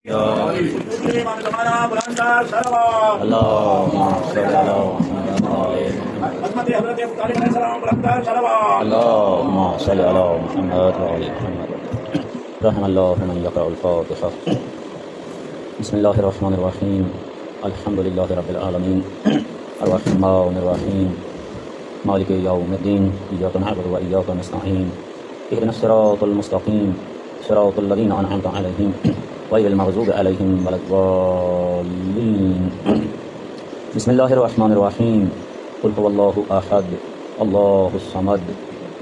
اللهم صل على محمد وآل محمد. رحم الله من يقرأ الفاتحة. بسم الله الرحمن الرحيم. الحمد لله رب العالمين الرحمن الرحيم مالك يوم الدين. إياك نعبد وإياك نستعين. اهدنا الصراط المستقيم صراط الذين أنعمت عليهم غير المغضوب عليهم ولا الضالين. بسم الله الرحمن الرحيم. قل هو الله أحد الله الصمد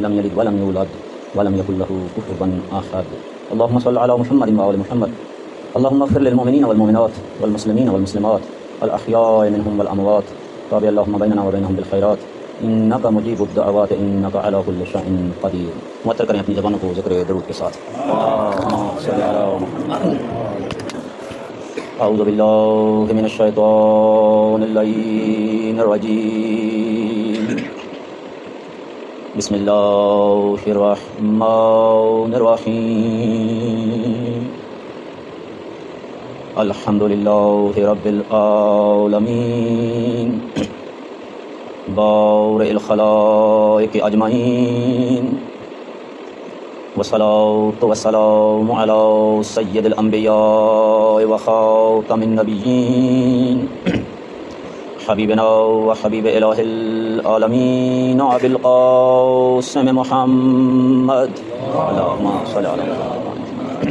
لم يلد ولم يولد ولم يكن له كفوا أحد. اللهم صل على محمد وآل محمد. اللهم اغفر للمؤمنين والمؤمنات والمسلمين والمسلمات الأحياء منهم والأموات. تابع اللهم بيننا وبينهم بالخيرات إنك مجيب الدعوات إنك على كل شيء قدير. معطر کریں اپنی زبانوں کو ذکر درود کے ساتھ. اعوذ باللہ من الشیطان اللعین الرجیم. بسم اللہ الرحمن الرحیم. الحمد للہ رب العالمین بارئ الخلائق اجمعین. والصلاة والسلام على سید الانبیاء وخاتم النبیین حبیبنا وحبیب الہ العالمین ابی القاسم محمد. اللہم صل علی محمد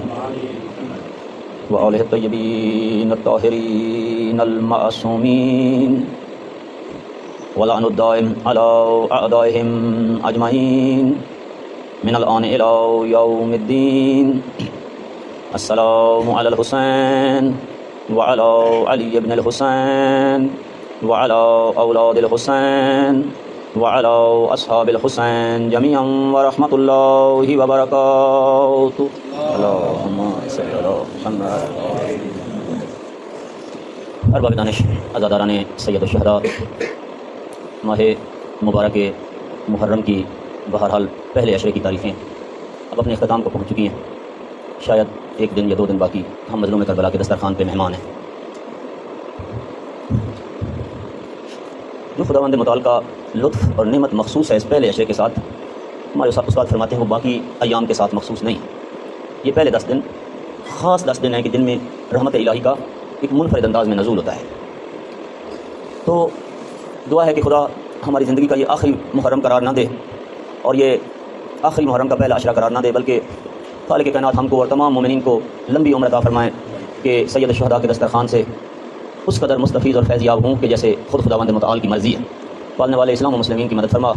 وآلہ الطیبین الطاہرین المعصومین ولعن الدائم على اعدائهم اجمعین من الآن إلى يوم الدين. السلام على الحسين وعلى علي بن الحسين وعلى أولاد الحسين وعلى أصحاب الحسين جميعا ورحمة الله وبركاته. اللهم صل على محمد. ارباب دانش، عزاداران سید الشہداء، ماہ مبارک محرم کی بہرحال پہلے عشرے کی تاریخیں اب اپنے اختتام کو پہنچ چکی ہیں. شاید ایک دن یا دو دن باقی ہم مظلوم کربلا کے دسترخوان پہ مہمان ہیں. جو خداوند متعال کا لطف اور نعمت مخصوص ہے اس پہلے عشرے کے ساتھ، ہمارے استاد فرماتے ہیں وہ باقی ایام کے ساتھ مخصوص نہیں. یہ پہلے 10 دن خاص 10 دن ہیں کہ جن میں رحمت الہی کا ایک منفرد انداز میں نزول ہوتا ہے. تو دعا ہے کہ خدا ہماری زندگی کا یہ آخری محرم قرار نہ دے اور یہ آخری محرم کا پہلا عشرہ قرار نہ دے، بلکہ خالق کائنات ہم کو اور تمام مومنین کو لمبی عمر عطا فرمائیں کہ سید الشہداء کے دسترخوان سے اس قدر مستفیض اور فیض یاب ہوں کہ جیسے خود خداوند متعال کی مرضی ہے. پالنے والے اسلام و مسلمین کی مدد فرما،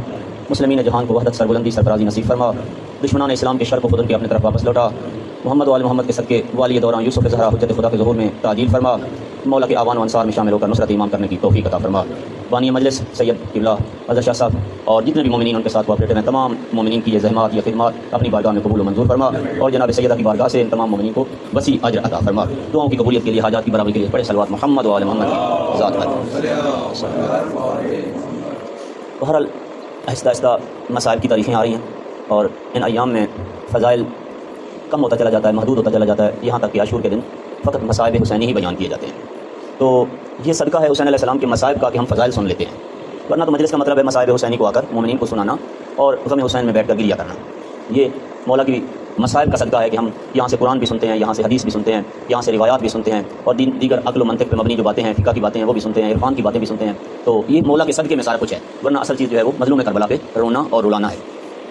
مسلمین جہان کو وحدت، سربلندی، سرفرازی نصیب فرما. دشمنان اسلام کے شر کو خود ان کے اپنے طرف واپس لوٹا. محمد و آل محمد کے صدقے والی دوران یوسف زہرا حجت خدا کے ظہور میں تعجیل فرما. مولا کے آوان و انصار میں شامل ہو کر نصرت ایمان کرنے کی توفیق عطا فرما. بانی مجلس سید قبلہ اظہر شاہ صاحب اور جتنے بھی مومنین ان کے ساتھ کوآپریٹر ہیں، تمام مومنین کی یہ زحمات، یہ خدمات اپنی بارگاہ میں قبول و منظور فرما اور جناب سیدہ کی بارگاہ سے ان تمام مومنین کو وسیع اجر عطا فرما. دعاؤں کی قبولیت کے لیے، حاجات کی برابری کے لیے پڑھے صلوات محمد و آل محمد کی ذات پر. بہرحال آہستہ آہستہ مصائب کی تاریخیں آ رہی ہیں اور ان ایام میں فضائل کم ہوتا چلا جاتا ہے، محدود ہوتا چلا جاتا ہے، یہاں تک کہ عاشور کے دن فقط مصائب حسینی ہی بیان کیے جاتے ہیں. تو یہ صدقہ ہے حسین علیہ السلام کے مصائب کا کہ ہم فضائل سن لیتے ہیں، ورنہ تو مجلس کا مطلب ہے مصائب حسینی کو آ کر مومنین کو سنانا اور غم حسین میں بیٹھ کر گریہ کرنا. یہ مولا کی مصائب کا صدقہ ہے کہ ہم یہاں سے قرآن بھی سنتے ہیں، یہاں سے حدیث بھی سنتے ہیں، یہاں سے روایات بھی سنتے ہیں اور دیگر عقل و منطق پہ مبنی جو باتیں ہیں، فقہ کی باتیں ہیں وہ بھی سنتے ہیں، عرفان کی باتیں بھی سنتے ہیں. تو یہ مولا کے صدقے میں سارا کچھ ہے، ورنہ اصل چیز جو ہے وہ مظلوم کربلا پہ رونا اور رلانا ہے.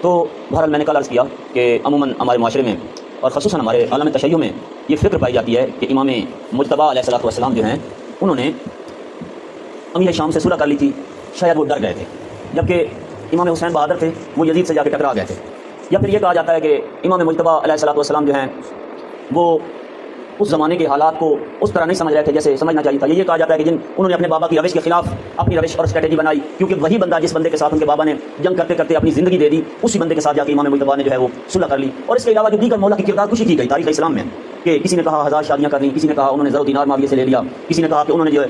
تو بہرحال میں نے کل عرض کیا کہ عموماً ہمارے معاشرے میں اور خصوصاً ہمارے عالم تشیع میں یہ فکر پائی جاتی ہے کہ امام مجتبیٰ علیہ الصلوۃ والسلام جو ہیں انہوں نے امیر شام سے صلح کر لی تھی، شاید وہ ڈر گئے تھے، جبکہ امام حسین بہادر تھے، وہ یزید سے جا کے ٹکرا گئے تھے. یا پھر یہ کہا جاتا ہے کہ امام مجتبیٰ علیہ الصلوۃ والسلام جو ہیں وہ اس زمانے کے حالات کو اس طرح نہیں سمجھ رہے تھے جیسے سمجھنا چاہیے تھا. یہ کہا جاتا ہے کہ انہوں نے اپنے بابا کی روش کے خلاف اپنی روش اور اسٹریٹجی بنائی، کیونکہ وہی بندہ جس بندے کے ساتھ ان کے بابا نے جنگ کرتے کرتے اپنی زندگی دے دی، اسی بندے کے ساتھ جا کے امام مجتبیٰ نے جو ہے وہ صلح کر لی. اور اس کے علاوہ جو دیگر مولا کی کردار کشی کی گئی تاریخ اسلام میں، کہ کسی نے کہا 1000 شادیاں کر لیں، کسی نے کہا انہوں نے زر و دینار معاویہ سے لے لیا، کسی نے کہا کہ انہوں نے جو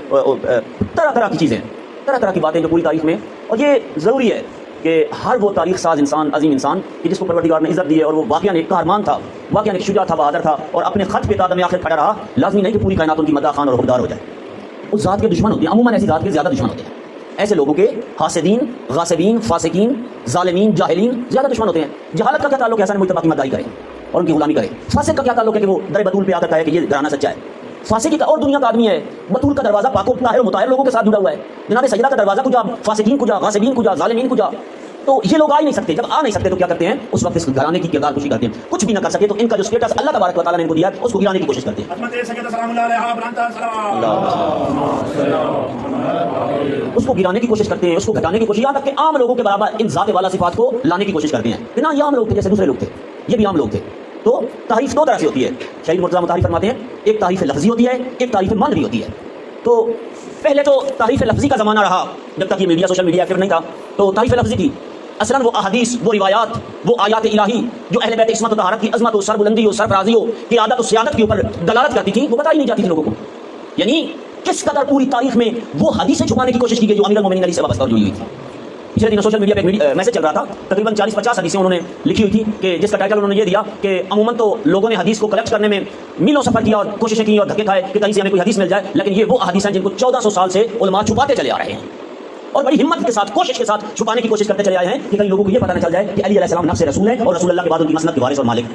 طرح طرح کی چیزیں، طرح طرح کی باتیں جو پوری تاریخ میں. اور یہ ضروری ہے کہ ہر وہ تاریخ ساز انسان، عظیم انسان کہ جس کو پروردگار نے عزت دی ہے اور وہ واقعاً ایک قہرمان تھا، واقعاً ایک شجاع تھا، بہادر تھا اور اپنے خط پہ قدم آخر کھڑا رہا، لازمی نہیں کہ پوری کائنات ان کی مداح خان اور حقدار ہو جائے. اس ذات کے دشمن ہوتے ہیں، عموماً ایسی ذات کے زیادہ دشمن ہوتے ہیں. ایسے لوگوں کے حاسدین، غاصبین، فاسقین، ظالمین، جاہلین زیادہ دشمن ہوتے ہیں. جہالت کا کیا تعلق ہے ایسا مجتبی کی مداحی کرے اور ان کی غلامی کرے. فاسق کا کیا تعلق ہے کہ وہ در بطول پہ آ کر کہے کہ یہ گھرانہ سچا ہے. فاسقی کا اور دنیا کا آدمی ہے، بطول کا دروازہ پاک و طاہر و مطہر لوگوں کے ساتھ جڑا ہوا ہے. جناب سیدہ کا دروازہ کو جا، فاسقین کو جا، غاصبین کو جا، ظالمین کو جا. تو یہ لوگ آ ہی نہیں سکتے. جب آ نہیں سکتے تو کیا کرتے ہیں؟ اس وقت اس گھرانے کی کردار کشی کرتے ہیں. کچھ بھی نہ کر سکے تو ان کا جو اسٹیٹس اللہ تبارک و تعالیٰ نے ان کو دیا اس کو گرانے کی کوشش کرتے ہیں. اس کو گرانے کی کوشش کرتے ہیں، اس کو گھٹانے کی کوشش، یہاں تک کہ عام لوگوں کے برابر ان ذات والا صفات کو لانے کی کوشش کرتے ہیں. کہ نہ یہ عام لوگ تھے جیسے دوسرے لوگ تھے، یہ بھی عام لوگ تھے. تو تعریف دو طرح سے ہوتی ہے. شہید مرتضیٰ مطہری فرماتے ہیں ایک تعریف لفظی ہوتی ہے، ایک تعریف معنوی ہوتی ہے. تو پہلے تو تعریف لفظی کا زمانہ رہا جب تک یہ میڈیا، سوشل میڈیا ایکٹیو نہیں تھا. تو تعریف لفظی تھی. اصلاً وہ احادیث، وہ روایات، وہ آیات الہی جو اہل بیت عصمت و طہارت کی عظمت و سربلندی و سرفرازی و قیادت و سیادت کے اوپر دلالت کرتی تھی، وہ بتائی نہیں جاتی تھی لوگوں کو. یعنی کس قدر پوری تاریخ میں وہ حدیثیں چھپانے کی کوشش کی گئی جو امیر المومنین علی سے وابستہ اور جڑی ہوئی تھی. پچھلے دنوں سوشل میڈیا پہ ایک میسج چل رہا تھا، تقریباً 40-50 حدیثیں انہوں نے لکھی ہوئی تھی کہ جس کا ٹائٹل انہوں نے یہ دیا کہ عموماً تو لوگوں نے حدیث کو کلیکٹ کرنے میں میلوں سفر کیا اور کوششیں کی اور دھکے کھائے کہ کہیں سے ہمیں کوئی حدیث مل جائے، لیکن یہ وہ احادیث ہیں جن کو 1400 سال سے علماء چھپاتے چلے آ رہے ہیں اور بڑی ہمت کے ساتھ، کوشش کے ساتھ چھپانے کی کوشش کرتے چلے آئے ہیں کہ کہیں لوگوں کو یہ پتہ نہ چل جائے کہ علی علیہ السلام نفس رسول ہے اور رسول اللہ کے بعد ان کی مسند کے وارث اور مالک.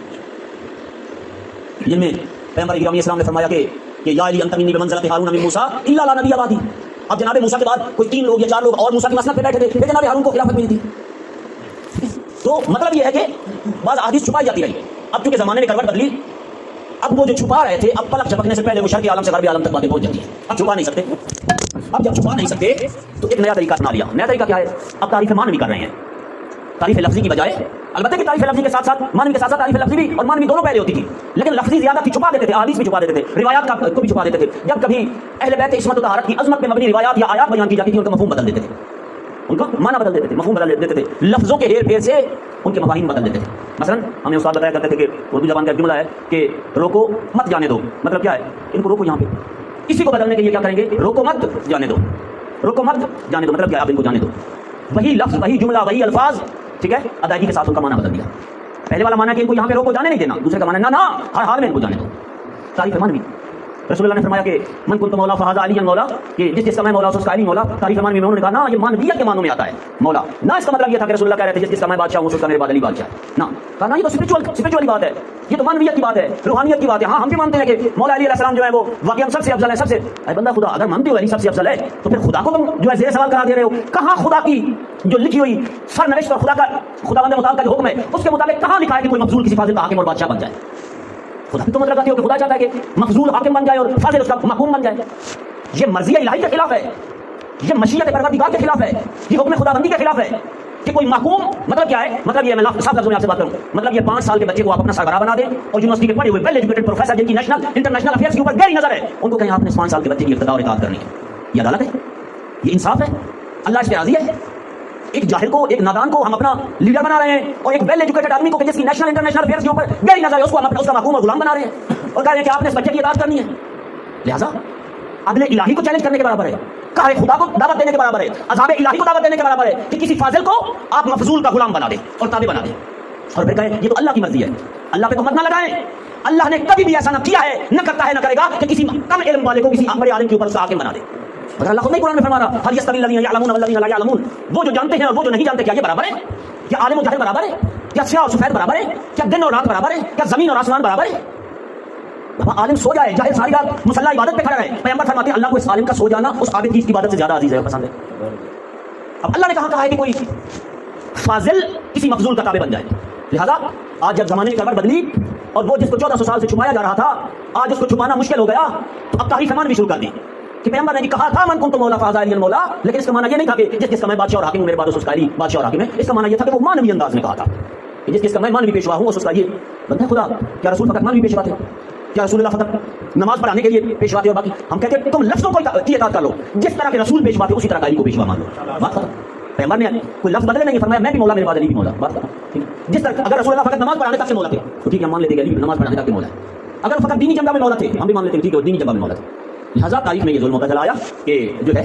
جن میں پیغمبر گرامی اسلام نے فرمایا کہ یا علی انت منی بمنزلۃ ہارون من موسیٰ الا لا نبی بعدی. اب جناب موسیٰ کے بعد کوئی 3 لوگ یا 4 لوگ اور موسیٰ کی مسند پہ بیٹھے تھے، پھر جناب ہارون کو خلافت ملی تھی. تو مطلب یہ ہے کہ بعض احادیث چھپائی جاتی رہی. اب چونکہ زمانے نے کروٹ بدلی، اب وہ جو چھپا رہے تھے اب پلک جھپکنے سے پہلے وہ شرقی عالم سے غربی عالم تک باتیں پہنچ جاتی ہیں. اب چھپا نہیں سکتے. اب جب چھپا نہیں سکتے تو ایک نیا طریقہ اپنا لیا. نیا طریقہ کیا ہے؟ اب تعریف معنوی کر رہے ہیں. تعریف لفظی کی بجائے، البتہ کہ تعریف لفظی کے ساتھ ساتھ معنوی کے ساتھ ساتھ تعریف لفظی بھی اور معنوی دونوں پہلے ہوتی تھی، لیکن لفظی زیادہ تھی، چھپا دیتے تھے، احادیث بھی چھپا دیتے تھے، روایات کو بھی چھپا دیتے تھے. جب کبھی اہل بیت عصمت و طہارت کی عظمت پہ مبنی روایات یا آیات بیان کی جاتی تھی ان کا مفہوم بدل دیتے تھے، ان کا معنی بدل دیتے تھے، مفہوم بدل دیتے تھے. لفظوں کے ہیر پھیر سے ان کے مفاہیم بدل دیتے تھے. مثلا ہمیں استاد بتایا کرتے تھے کہ اردو زبان کا ایک جملہ ہے کہ روکو مت جانے دو. مطلب کیا ہے؟ ان کو روکو یہاں پہ. اسی کو بدلنے کے لیے کیا کریں گے؟ روکو مت جانے دو. روکو مت جانے دو مطلب کیا ہے؟ آپ ان کو جانے دو. وہی لفظ، وہی جملہ، وہی الفاظ، ٹھیک ہے، ادائیگی کے ساتھ ان کا معنی بدل دیا. پہلے والا معنی کہ ان کو یہاں پہ روکو جانے نہیں دینا، دوسرے کا معنی نہ ہر حال میں ان کو جانے دو. تعریف معنوی. رسول اللہ نے فرمایا کہ من کنت مولا فہذا علی مولا، کہ جس جس کا میں مولا اس کا علی مولا. تعریف معنوی میں انہوں نے کہا نا یہ معنویت کے معنوں میں آتا ہے مولا. نہ اس کا مطلب یہ تھا کہ رسول اللہ کہہ رہے تھے جس جس کا میں بادشاہ ہوں اس کا میرے بعد علی بادشاہ. نہ کہا نا یہ تو اسپرچوئل بات ہے، یہ تو معنویت کی بات ہے، روحانیت کی بات ہے. ہاں ہم بھی مانتے ہیں کہ مولا علی علیہ السلام جو ہے وہ واقعی سب سے افضل ہے، سب سے. اے بندہ خدا، اگر مانتے ہو علی سب سے افضل ہے تو پھر خدا کو تم جو ہے زیر سوال کرا دے رہے ہو. کہاں خدا کی جو لکھی ہوئی سرنوشت اور خداوند متعال کا جو حکم ہے اس کے مطابق کہاں لکھا ہے کہ کوئی مفضول کسی فاضل کا حاکم اور بادشاہ بن جائے؟ خدا بھی تو مطلب لگاتی ہو کہ خدا چاہتا ہے کہ مفضول حاکم بن جائے اور فاضل اس کا محکوم بن جائے. یہ مرضی الہی کے خلاف ہے، یہ مشیت پروردگار کے خلاف ہے، یہ حکم خداوندی کے خلاف ہے کہ کوئی محکوم. مطلب کیا ہے؟ مطلب یہ میں صاف لفظوں میں آپ سے بات کروں، مطلب یہ 5 سال کے بچے کو آپ اپنا سربراہ بنا دیں اور یونیورسٹی کے پڑھے ہوئے ویل ایجوکیٹڈ پروفیسر جن کی نیشنل انٹرنیشنل افیئرز کے اوپر گہری نظر ہے، ان کو کہیں آپ نے 5 سال کے بچے کی ابتدا اور اطاعت کرنی ہے. یہ عدالت ہے؟ یہ انصاف ہے؟ اللہ اس پہ راضی ہے؟ ایک جاہل کو، ایک نادان کو ہم اپنا لیڈر بنا رہے ہیں اور ایک ویل ایجوکیٹڈ آدمی کو جس کی نیشنل انٹرنیشنل افیئرز کے اوپر گہری نظر ہے اس کو ہم اس کا محکوم اور غلام بنا رہے ہیں اور کہہ رہے ہیں کہ آپ نے اس بچے کی اطاعت کرنی ہے. لہٰذا عدل الہی کو چیلنج کرنے کے برابر ہے، قہر خدا کو دعوت دینے کے برابر ہے، عذاب الہی کو دعوت دینے کے برابر ہے کہ کسی فاضل کو آپ مفضول کا غلام بنا دیں اور تابع بنا دیں اور پھر کہیں یہ تو اللہ کی مرضی ہے. اللہ پہ تو مت نہ لگائیں. اللہ نے کبھی بھی ایسا نہ کیا ہے، نہ کرتا ہے، نہ کرے گا کہ کسی کم علم والے کو کسی بڑے عالم کے اوپر اس کا حاکم بنا دے. مگر اللہ خود نہیں قرآن میں فرما رہا هل يستوي الذين يعلمون والذين لا يعلمون. وہ جو جانتے ہیں اور وہ جو نہیں جانتے کیا یہ برابر ہے؟ کیا عالم و جاہل برابر ہے؟ کیا سیاہ اور سفید برابر ہے؟ کیا دن اور رات برابر ہے؟ کیا زمین اور آسمان برابر ہے؟ بابا عالم سو جائے، جاہل ساری رات مصلی عبادت پہ کھڑا رہے. پیغمبر فرماتے ہیں اللہ کو اس عالم کا سو جانا اس عابد کی عبادت سے زیادہ عزیز ہے اور پسند ہے. اب اللہ نے کہا ہے کہ کوئی فاضل کسی مفضول کا تابع بن جائے. لہذا آج جب زمانے کی کمر بدلی اور وہ جس کو 1400 سال سے چھپایا جا رہا تھا آج اس کو چھپانا مشکل ہو گیا تو اب تعریف معنوی بھی شروع کر دی کہ پیغمبر نے کہا تھا من کنت مولا فہذا علی مولا، لیکن اس کا معنی یہ نہیں تھا کہ جس کا میں بادشاہ اور حاکم ہوں میرے بعد اس کا علی بادشاہ اور حاکم ہے. اس کا معنی یہ تھا کہ وہ معنوی انداز میں کہا تھا کہ جس کا میں معنوی پیشوا ہوں اس کا یہ بندہ خدا. کیا رسول فقط معنوی پیشوا تھے؟ کیا رسول اللہ فقط نماز پڑھانے کے لیے پیشوا تھے؟ اور باقی ہم کہتے ہیں تم لفظوں کو اطاعت کر لو، جس طرح کے رسول پیشوا تھے اسی طرح کا علی کو پیشوا مان لو. بات ختم. پیغمبر نے کوئی لفظ بدلے نہیں، فرمایا میں بھی مولا میرے بعد علی بھی مولا. بات ختم. جس طرح اگر رسول اللہ فقط نماز پڑھانے تک سے مولا تھے تو ٹھیک ہے ہم مان لیتے کہ علی نماز پڑھانے تک کے مولا ہے. اگر فقط دینی جنگا میں مولا تھے ہم بھی مان لیتے ہیں ٹھیک ہے دینی جنگا میں مولا تھے. لہٰذا تاریخ میں یہ ظلم ہوتا چلا آیا کہ جو ہے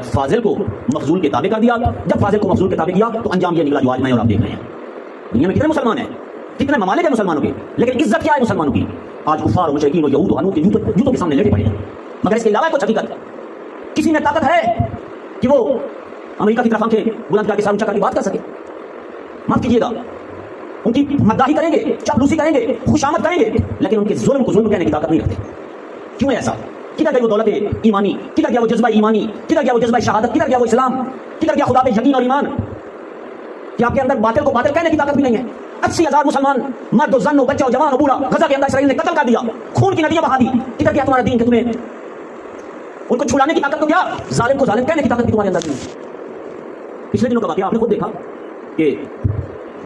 فاضل کو مفضول کے تابع کر دیا. جب فاضل کو مفضول کے تابع کیا تو انجام یہ نکلا جو آج میں اور آپ دیکھ رہے ہیں. دنیا میں کتنے مسلمان ہیں, کتنے ممالک ہیں مسلمانوں کے, لیکن عزت کیا ہے مسلمانوں کی؟ آج کفار و مشرکین و یہود و حنوت کے جوتوں کے سامنے لیٹے پڑے ہیں. مگر اس کے علاوہ کچھ حقیقت کسی میں طاقت ہے کہ وہ امریکہ کی طرف آنکھیں بلند کر کے سر اونچا کر کے بات کر سکے؟ معاف کیجیے گا, ان کی مداحی کریں گے, چاپلوسی کریں گے, خوشامد کریں گے, لیکن ان کے ظلم کو ظلم کہنے کی طاقت نہیں رکھتے. کیوں ہے ایسا؟ کدھر گئی وہ دولت ایمانی, کدھر گیا وہ جذبہ ایمانی, کدھر گیا وہ جذبہ شہادت, کدھر گیا وہ اسلام, کدھر گیا خدا پہ یقین اور ایمان کہ آپ کے اندر باطل کو باطل کہنے کی طاقت بھی نہیں ہے. 80,000 مسلمان مرد و زن و بچہ و جوان و بوڑھا غزہ کے اندر اسرائیل نے قتل کر دیا, خون کی ندیاں بہا دی. کدھر گیا تمہارا دین کہ تمہیں ان کو چھڑانے کی طاقت تو کیا, ظالم کو ظالم کہنے کی طاقت بھی تمہارے اندر نہیں. پچھلے دنوں کا واقعہ آپ نے خود دیکھا کہ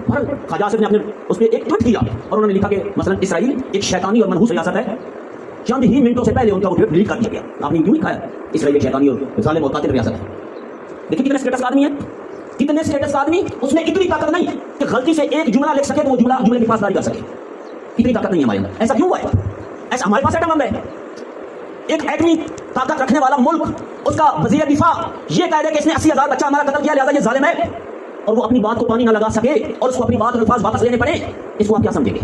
خواجہ آصف نے اپنے اس پہ ایک ٹویٹ کیا اور انہوں نے لکھا کہ مثلا اسرائیل ایک شیطانی اور منحوس ریاست ہے. چند ہی منٹوں سے پہلے ان کا وہ ٹویٹ ڈیلیٹ کر دیا گیا. آپ نے کیوں لکھا ہے اسرائیل ایک شیطانی اور ظالم اور قاتل ریاست ہے؟ دیکھیں کتنے اسٹیٹس آدمی ہے, کتنے اسٹیٹس آدمی, اس میں اتنی طاقت نہیں کہ غلطی سے ایک جملہ لکھ سکے تو وہ جملے کی پاسداری کر سکے. اتنی طاقت نہیں ہے ہمارے اندر. ایسا کیوں ہوا ہے؟ ایسا ہمارے پاس ایٹم بم ہے. ایک ایٹمی طاقت رکھنے والا ملک, اس کا وزیر دفاع یہ کہہ دے کہ اس نے 80,000 بچہ ہمارا قتل کیا لہٰذا یہ ظالم ہے, اور وہ اپنی بات کو پانی نہ لگا سکے اور اس کو اپنی بات اور الفاظ واپس لینے پڑے. اس کو ہم کیا سمجھیں گے؟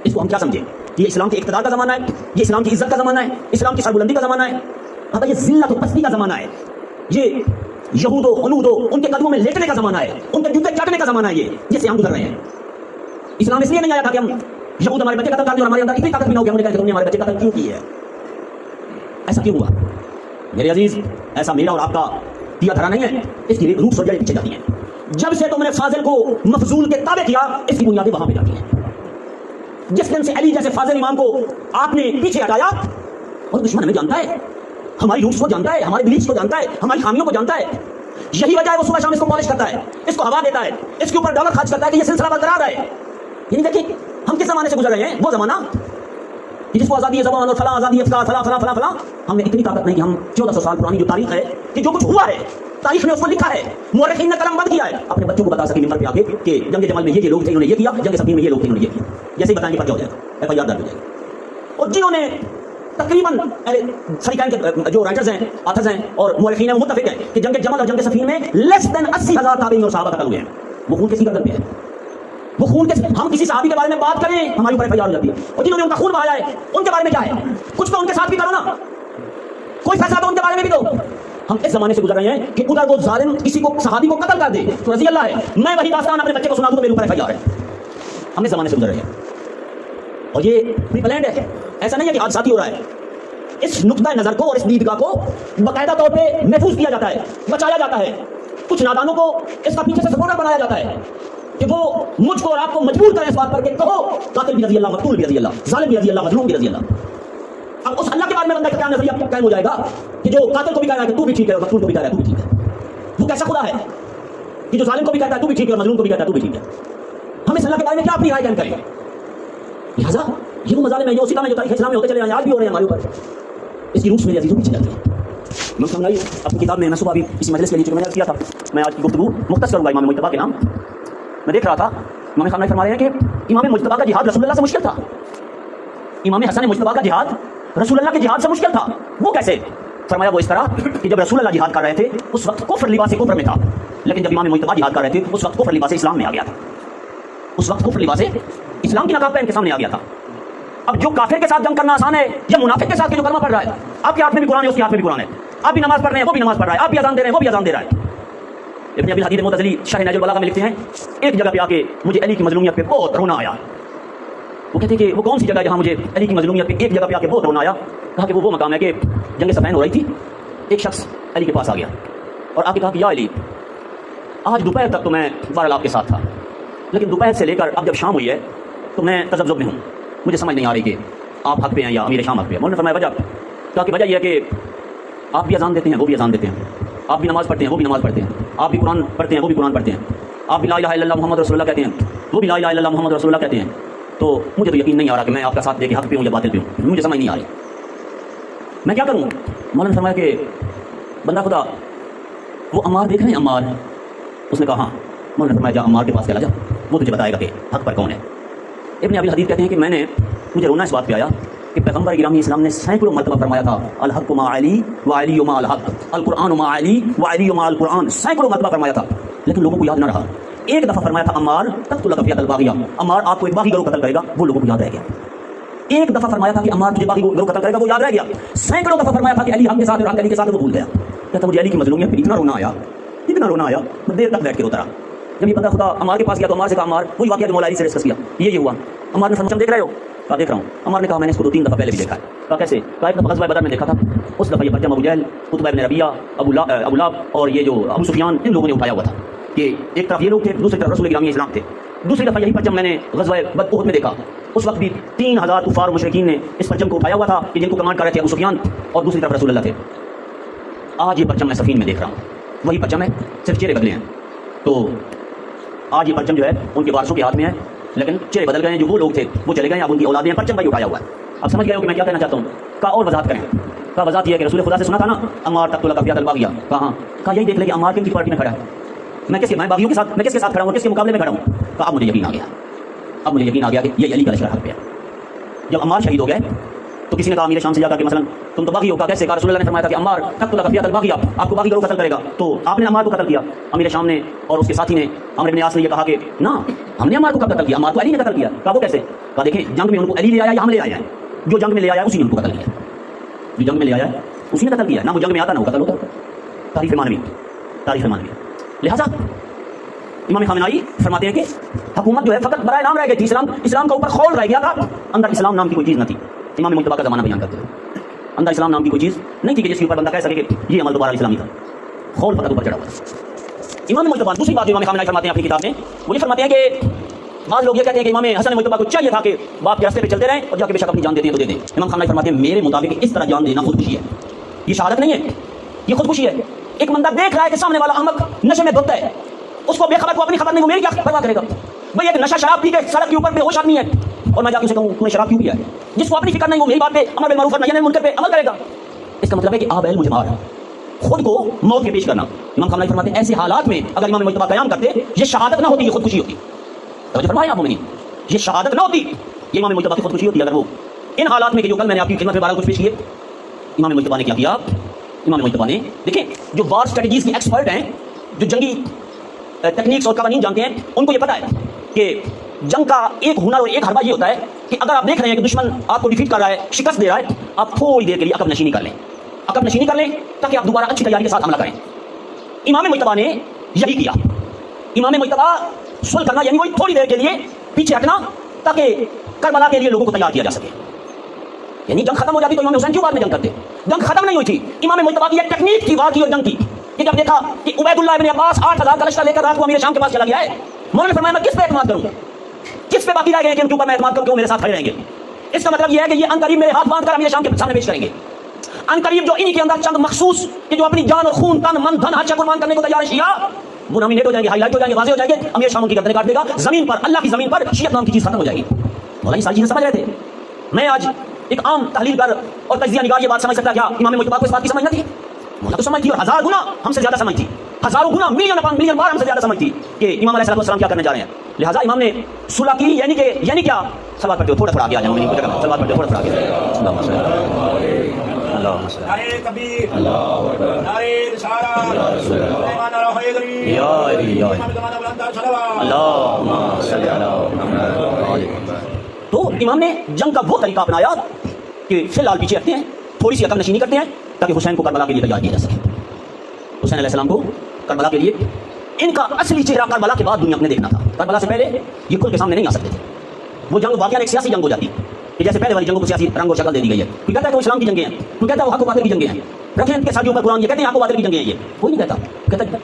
اس کو ہم کیا سمجھیں؟ یہ اسلام کے اقتدار کا زمانہ ہے, یہ اسلام کی عزت کا زمانہ ہے, اسلام کی سربلندی کا زمانہ ہے, یہ ذلت و پستی کا زمانہ ہے, یہ یہود و حنود و ان کے قدموں میں لیٹنے کا زمانہ ہے, ان کے جوتے چاٹنے کا زمانہ ہے. یہ سے ہم گزر رہے ہیں. اسلام اس لیے نہیں آیا تھا کہ ہم یہود ہمارے بچے قتل کر دیں اور ہمارے اندر اتنی طاقت بھی نہ ہو کہ ہم نے کہا کہ تم نے ہمارے بچے قتل کیوں کی ہے. ایسا کیوں ہوا؟ میرے عزیز, ایسا میرا اور آپ کا دیا دھرا نہیں ہے, اس کی روٹ سوجائے پیچھے جاتی ہیں. جب سے تم نے فاضل کو مفضول کے تابع کیا, اس کی بنیادیں وہاں پہ جاتی ہیں. جس دن سے علی جیسے فاضل امام کو آپ نے پیچھے ہٹایا, اور دشمن ہمیں جانتا ہے, ہماری روٹس کو جانتا ہے, ہمارے بلیفس کو جانتا ہے, ہماری خامیوں کو جانتا ہے. یہی وجہ ہے وہ صبح شام اس کو پالش کرتا ہے, اس کو ہوا دیتا ہے, اس کے اوپر ڈالر خرچ کرتا ہے کہ یہ سلسلہ برقرار رہے. یعنی دیکھیں ہم کس زمانے سے گزر رہے ہیں, وہ زمانہ جس کو آزادی زبان اور فلاں آزادی افکار فلاں فلاں فلاں فلاں. ہم نے اتنی طاقت نہیں کہ ہم 1400 سال پرانی جو تاریخ ہے کہ جو کچھ ہوا ہے تاریخ میں اس کو لکھا ہے, مورخین نے قلم بند کیا ہے, اپنے بچوں کو بتا سکے ممبر پہ آ کے کہ جنگ جمل میں یہ لوگ تھے, انہوں نے یہ کیا, جنگ صفین میں یہ لوگ تھے, انہوں نے یہ کیا. جیسے ہی بتائیں گے پتہ ہو جائے گا, FIR درج ہو جائے گا. اور جنہوں نے تقریباً فریقین کے جو رائٹرز ہیں, آتھرز ہیں اور مورخین ہیں, وہ متفق ہیں کہ جنگ جمل اور جنگ صفین میں لیس دین 80,000 تابعین اور صحابہ قتل ہوئے ہیں. وہ خون کسی قدر پہ ہے, وہ خون کے ہم کسی صحابی کے بارے میں بات کریں ہماری اوپر FIR ہو جاتی ہے. اور جنہوں نے ان کا خون بہایا ہے ان کے بارے میں کیا ہے؟ کچھ تو ان کے ساتھ بھی کرو نا, کوئی فیصلہ تو ان کے بارے میں بھی دو. ہم اس زمانے سے گزر رہے ہیں کہ ادھر وہ ظالم کسی کو صحابی کو قتل کر دے تو رضی اللہ ہے, میں وہی داستان اپنے بچے کو سنا دوں تو میرے اوپر FIR ہے. ہم اس زمانے سے گزر رہے ہیں اور یہ پری پلانڈ ہے. ایسا نہیں ہے کہ حادثاتی ہو رہا ہے. اس نقطۂ نظر کو اور اس دیدگاہ کو باقاعدہ طور پہ محفوظ کیا جاتا ہے, بچایا جاتا ہے. کچھ نادانوں کو اس کا پیچھے سے سپورٹر بنایا جاتا ہے کہ وہ مجھ کو اور آپ کو مجبور کریں اس بات پر کہ کہو قاتل بھی رضی اللہ, مقتول بھی رضی اللہ, ظالم بھی رضی اللہ, مظلوم بھی رضی اللہ. اب اس اللہ کے بارے میں بندہ کا کیا نظریہ قائم ہو جائے گا کہ جو قاتل کو بھی کہہ رہا ہے کہ تو بھی ٹھیک ہے اور مقتول کو بھی کہہ رہا ہے تو بھی ٹھیک ہے. وہ کیسا خدا ہے کہ جو ظالم کو بھی کہتا ہے تو بھی ٹھیک ہے اور مظلوم کو بھی کہتا ہے تو بھی ٹھیک ہے. ہم اس اللہ کے بارے میں کیا اپنی رائے قائم کریں؟ لہٰذا یہ وہ مظالم ہیں جو اسی طرح جو تاریخ اسلام میں ہوتے چلے ہیں, آج بھی ہو رہے ہیں ہمارے اوپر. اس کی روٹس میرے عزیزوں پیچھے جاتی ہے. میں سمجھائیے اپنی کتاب میں صبح بھی اس مجلس کے لیے چونکہ میں نے کیا تھا, میں آج کی گفتگو مختصر کروں گا امام مجتبیٰ کے نام. میں دیکھ رہا تھا امام خامنہ فرما رہے ہیں کہ امام مجتبیٰ کا جہاد رسول اللہ سے مشکل تھا. امام حسن مجتبیٰ کا جہاد رسول اللہ کے جہاد سے مشکل تھا. وہ کیسے؟ فرمایا وہ اس طرح کہ جب رسول اللہ جہاد کر رہے تھے اس وقت کفر لباس کفر میں تھا, لیکن جب امام مجتبیٰ جہاد کر رہے تھے اس وقت کفر لباس اسلام میں آ گیا تھا. اس وقت کفر لباس اسلام کی نقاب پہن کے سامنے آ گیا تھا. اب جو کافر کے ساتھ جنگ کرنا آسان ہے یا منافق کے ساتھ جو کلمہ پڑھ رہا ہے, آپ کے ہاتھ میں بھی قرآن ہے, اس کے ہاتھ میں بھی قرآن ہے, آپ بھی نماز پڑھ رہے ہیں وہ بھی نماز پڑھ رہا ہے, آپ بھی اذان دے رہے ہیں وہ بھی اذان دے رہا ہے. ابن ابی الحدید معتزلی شرح نہج البلاغہ میں لکھتے ہیں ایک جگہ پہ آ کے مجھے علی کی مظلومیت پہ بہت رونا آیا. وہ کہتے ہیں کہ وہ کون سی جگہ ہے جہاں مجھے علی کی مظلومیت پہ ایک جگہ پہ آ کے بہت رونا آیا. کہا کہ وہ مقام ہے کہ جنگ صفین ہو رہی تھی, ایک شخص علی کے پاس آ گیا اور آ کے کہا کہ یا علی, آج دوپہر تک تو میں بہرحال آپ کے ساتھ تھا, لیکن دوپہر سے لے کر اب جب شام ہوئی ہے تو میں تذبذب میں ہوں, مجھے سمجھ نہیں آ رہی کہ آپ حق پہ ہیں یا امیر شام حق پہ. انہوں نے فرمایا وجہ, کہا کہ وجہ یہ ہے کہ آپ بھی اذان دیتے ہیں وہ بھی اذان دیتے ہیں, آپ بھی نماز پڑھتے ہیں وہ بھی نماز پڑھتے ہیں, آپ بھی قرآن پڑھتے ہیں وہ بھی قرآن پڑھتے ہیں, آپ بھی لا الہ الا اللہ محمد رسول اللہ کہتے ہیں وہ بھی لا الہ الا اللہ محمد رسول اللہ کہتے ہیں, تو مجھے تو یقین نہیں آ رہا کہ میں آپ کا ساتھ دے کے حق پہ ہوں یا باطل پہ ہوں, مجھے سمجھ نہیں آ رہی, میں کیا کروں. مولانا نے فرمایا کہ بندہ خدا وہ عمار دیکھ رہے ہیں, عمار. اس نے کہا ہاں. مولانا نے فرمایا جا عمار کے پاس چلا جا, وہ تجھے بتائے گا کہ حق پر کون ہے. ابن ابی الحدید کہتے ہیں کہ میں نے مجھے رونا اس بات پہ آیا کہ پیغمبر گرامی اسلام نے سینکڑوں مرتبہ فرمایا تھا الحق مع علی و علی مع الحق، القرآن مع علی و علی مع القرآن، سینکڑوں مرتبہ فرمایا تھا، لیکن لوگوں کو یاد نہ رہا۔ ایک دفعہ فرمایا تھا عمار تقتل لک فیۃ الباغیہ، عمار آپ کو ایک باغی گروہ قتل کرے گا، وہ لوگوں کو یاد رہ گیا۔ ایک دفعہ فرمایا تھا کہ عمار تجھے باغی گروہ قتل کرے گا، وہ یاد رہ گیا۔ سینکڑوں دفعہ فرمایا تھا کہ علی حق کے ساتھ اور حق علی کے ساتھ، وہ بھول گیا۔ کہتا مجھے علی کی مظلومیت پہ اتنا رونا آیا، اتنا رونا آیا، میں دیر تک بیٹھ کے روتا رہا۔ جب یہ بندہ خدا عمار کے پاس گیا تو عمار سے کہا عمار وہی واقعہ جو مولا علی سے ڈسکس کیا، یہ ہوا۔ عمار نے فرمایا دیکھ رہے ہو؟ کہا دیکھ رہا ہوں۔ عمار نے کہا میں نے اس کو 2-3 دفعہ پہلے بھی دیکھا ہے۔ کہا کیسے؟ کہا ایک دفعہ غزوہ بدر میں دیکھا تھا، اس دفعہ یہ پرچم ابو جہل، عتبہ بن ربیعہ، ابو لہب اور یہ جو ابو سفیان، ان لوگوں نے اٹھایا ہوا تھا کہ ایک طرف یہ لوگ تھے، دوسری طرف رسول گرامی اسلام تھے۔ دوسری دفعہ یہی پرچم میں نے غزوہ احد میں دیکھا، اس وقت بھی 3000 کفار و مشرکین نے اس پرچم کو اٹھایا ہوا تھا کہ جن کو کمانڈ کر رہے تھے ابو سفیان، اور دوسری طرف رسول اللہ تھے۔ آج یہ پرچم میں صفین میں دیکھ رہا ہوں، وہی پرچم ہے، صرف چہرے بدلے ہیں۔ تو آج یہ پرچم جو ہے ان کے وارثوں کے ہاتھ میں ہے، لیکن چہرے بدل گئے ہیں۔ جو وہ لوگ تھے وہ چلے گئے ہیں، اب ان کی اولادیں ہیں، پرچم بھائی اٹھایا ہوا ہے۔ اب سمجھ گئے ہو کہ میں کیا کہنا چاہتا ہوں؟ کہا اور وضاحت کریں۔ کہا وضاحت یہ ہے کہ رسول خدا سے سنا تھا نا عمار تقتل لک فیۃ الباغیہ، کہا کہا یہی دیکھ لے کہ عمار کن کی پارٹی میں کھڑا ہے، میں باغیوں کے ساتھ، میں کس کے ساتھ کھڑا ہوں، کس کے مقابلے میں کھڑا ہوں۔ کہا اب مجھے یقین آ گیا، اب مجھے یقین آ گیا کہ یہ علی کا لشکر حق پہ ہے۔ جب عمار شہید ہو گئے تو کسی نے کہا امیر شام سے جا کر کہ مثلا تم تو باغی ہو، کہا کیسے؟ کہا رسول اللہ نے فرمایا تھا کہ عمار تقتل لک فیۃ الباغیہ، آپ کو باغی گروہ قتل کرے گا، تو آپ نے عمار کو قتل کیا۔ امیر شام نے اور اس کے ساتھی نے عمرو بن عاص نے یہ کہا کہ نہ ہم نے عمار کو قتل کیا، عمار کو علی نے قتل کیا۔ کہا وہ کیسے؟ کہا دیکھیں جنگ میں ان کو علی لے آیا یا ہم لے آئے ہیں؟ جو جنگ میں لے آیا اسی نے ان کو قتل کیا، جو جنگ میں لے آیا اسی نے قتل کیا، نہ وہ جنگ میں آتا نہ وہ قتل ہوتا۔ تاریخ مانوی، تاریخ مانوی۔ لہٰذا امام خامنائی فرماتے ہیں کہ حکومت جو ہے فقط برائے نام رہ گئی تھی، اسلام کا اوپر خول رہ گیا تھا، اندر اسلام نام کی کوئی چیز نہ تھی۔ امام مجتبیٰ کا زمانہ بیان کرتے ہیں، اندر اسلام نام کی کوئی چیز نہیں تھی کہ جس کے اوپر بندہ کہہ سکے کہ یہ عمل دوبارہ اسلامی تھا، خول فقط اوپر چڑھا ہوا تھا۔ امام مجتبیٰ دوسری بات جو امام خامنائی فرماتے ہیں اپنی کتاب میں، وہ یہ فرماتے ہیں کہ بعض لوگ یہ کہتے ہیں کہ امام حسن مجتبیٰ کو چاہیے تھا کہ باپ کے راستے پہ چلتے رہیں اور جا کے بے شک اپنی جان دیتے ہیں تو دے دیں۔ امام خامنائی فرماتے ہیں میرے مطابق اس طرح جان دینا خودکشی ہے، یہ شہادت نہیں ہے، یہ خودکشی ہے۔ ایک بندہ دیکھ رہا ہے کہ سامنے والا احمق نشے میں دھوتا ہے، اس کو بے خبر کو اپنی خبر نہیں، وہ میری کیا پرواہ کرے گا؟ بھائی ایک نشہ شراب پی کے سڑک کے اوپر بے ہوش آدمی ہے اور میں جا کے اسے کہوں تو نے شراب کیوں پیا ہے، جس کو اپنی فکر نہیں وہ میری بات پہ امر بالمعروف اور نہی عن المنکر پہ عمل کرے گا۔ اس کا مطلب ہے کہ آب علم مجمار، خود کو موت کے پیش کرنا۔ امام خامنائی فرماتے ہیں ایسے حالات میں اگر امام مجتبیٰ قیام کرتے یہ شہادت نہ ہوتی، یہ خودکشی ہوتی۔ توجہ فرمائیں آپ مومنین، یہ شہادت نہ ہوتی، یہ امام مجتبیٰ کی خودکشی ہوتی۔ اگر وہ ان حالات میں کہ جو کل میں نے آپ کی خدمت میں 12 کچھ پیش کیے، امام مجتبیٰ نے کیا کیا؟ امام مجتبیٰ نے دیکھیں جو وار اسٹریٹجیز کے ایکسپرٹ ہیں، جو جنگی ٹیکنیکس اور قوانین جانتے ہیں، ان کو یہ پتہ ہے کہ جنگ کا ایک ہنر اور ایک حربہ یہ ہوتا ہے کہ اگر آپ دیکھ رہے ہیں کہ دشمن آپ کو ڈیفیٹ کر رہا ہے، شکست دے رہا ہے، آپ تھوڑی دیر کے لیے عقب نشینی کر لیں، عقب نشینی کر لیں تاکہ آپ دوبارہ اچھی تیاری کے ساتھ حملہ کریں۔ امام مجتبیٰ نے یہی کیا۔ امام مجتبیٰ صلح کرنا یعنی وہی تھوڑی دیر کے لیے پیچھے ہٹنا تاکہ کربلا کے لیے لوگوں کو تیار کیا جا سکے۔ یعنی جنگ ختم ہو جاتی تو امام حسین کیوں بعد میں جنگ کرتے؟ جنگ ختم نہیں ہوئی تھی، امام مجتبیٰ کی یہ ٹیکنیک تھی وار کی اور جنگ کی کہ جب دیکھا کہ عبید اللہ ابن عباس 8000 کا لشکر لے کر رات کو امیر شام کے پاس چلا گیا ہے، مولانا نے فرمایا میں کس پہ اعتماد کروں، کس پہ باقی رہ گئے کہ ان کے اوپر میں اعتماد کروں کہ وہ میرے ساتھ کھڑے رہیں گے۔ اس کا مطلب یہ ہے کہ یہ عنقریب میرے ہاتھ باندھ کر امیر شام کے سامنے پیش کریں گے۔ عنقریب جو انہی کے اندر چند مخصوص کہ جو اپنی جان اور خون تن من دھن ہر شے قربان کرنے کو تیار ہے، شیعہ وہ نامینیٹ ہو جائیں گے، ہائی لائٹ ہو جائیں گے، واضح ہو جائیں گے، امیر شام کی گردنیں کاٹ دے گا، زمین پر اللہ کی زمین پر شیعت نام کی چیز ختم ہو جائے گی۔ مولانا یہ ساری چیزیں سمجھ رہے تھے۔ میں آج ایک عام تحلیل کر اور تجزیہ نگار یہ بات سمجھ سکتا کیا امام مجتبیٰ کو اس بات کی سمجھ نہ تھی؟ مولانا تو سمجھ تھی اور 1000 گنا ہم سے زیادہ سمجھ تھی، ہزاروں گنا ملین اپان ملین بار ہم سے زیادہ سمجھ تھی کہ امام علیہ السلام کیا کرنے جا رہے ہیں۔ لہٰذا امام نے صلح کی، یعنی کیا؟ سلوات پڑھتے ہو تھوڑا آگے آ جائیں، مومنین کو جگہ سلوات پڑھتے ہو تھوڑا آگے۔ اللہم صلی اللہم صلی نعرہ تکبیر، اللہ اکبر، نعرہ رسالت، سلیمان علیہ حیدری، یا علی یا اللہم صلی علی محمد۔ تو امام نے جنگ کا وہ طریقہ اپنایا کہ فی الحال پیچھے ہٹتے ہیں، تھوڑی سی عقب نشینی کرتے ہیں تاکہ حسین کو کربلا کے لیے تیار کیا جا سکے۔ حسین علیہ السلام کو کربلا کے لیے ان کا اصلی چہرہ کربلا کے بعد دنیا نے دیکھنا تھا، کربلا سے پہلے یہ کھل کے سامنے نہیں آ سکتے تھے۔ وہ جنگ واقعہ ایک سیاسی جنگ ہو جاتی کہ جیسے پہلے والی جنگوں کو سیاسی رنگ اور شکل دے دی گئی ہے۔ کوئی کہتا ہے کہ وہ اسلام کی جنگیں ہیں، کوئی کہتا ہے وہ حق و باطل کی جنگیں ہیں، رکھیں ان کے ساتھ اوپر قرآن، یہ کہتے ہیں حق و باطل کی جنگیں ہیں، یہ کوئی نہیں کہتا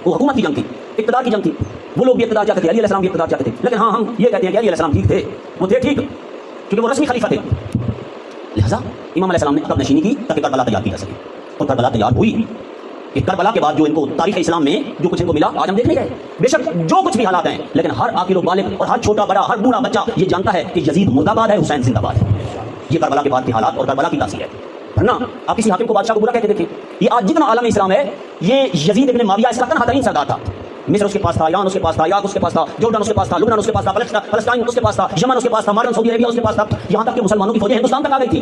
وہ حکومت کی جنگ تھی، اقتدار کی جنگ تھی۔ وہ لوگ بھی اقتدار چاہتے تھے، علی علیہ السلام بھی اقتدار چاہتے تھے، لیکن ہاں ہم یہ کہتے ہیں کہ علی علیہ السلام ٹھیک تھے، وہ تھے ٹھیک کیونکہ وہ رسمی خلیفہ تھے۔ لہٰذا امام علیہ السلام نے عقب نشینی کی تاکہ کربلا تیار کی جا سکے، اور کربلا تیار ہوئی کہ کربلا کے بعد جو ان کو تاریخ اسلام میں جو کچھ ان کو ملا آج ہم دیکھ نہیں گئے۔ بے شک جو کچھ بھی حالات ہیں، لیکن ہر عاقل و بالغ اور ہر چھوٹا بڑا ہر بوڑھا بچہ یہ جانتا ہے کہ یزید مردہ آباد ہے، حسین زندہ باد ہے۔ یہ کربلا کے بعد کے حالات اور کربلا کی تاثیر ہے، ورنہ آپ کسی حاکم کو بادشاہ کو برا کہتے دیکھیں۔ یہ آج جتنا عالم اسلام ہے، یہ یزید ابن معاویہ اس کا تنہا ترین سردار تھا۔ مصر اس کے پاس تھا، ایران اس کے پاس تھا، عراق اس کے پاس تھا، جورڈن اس کے پاس تھا، لبنان اس کے پاس تھا، فلسطین اس کے پاس تھا، یمن اس کے پاس تھا، ماڈرن سعودی عربیہ اس کے پاس تھا، یہاں تک کہ مسلمانوں کی فوجیں ہندوستان تک آ گئی تھی۔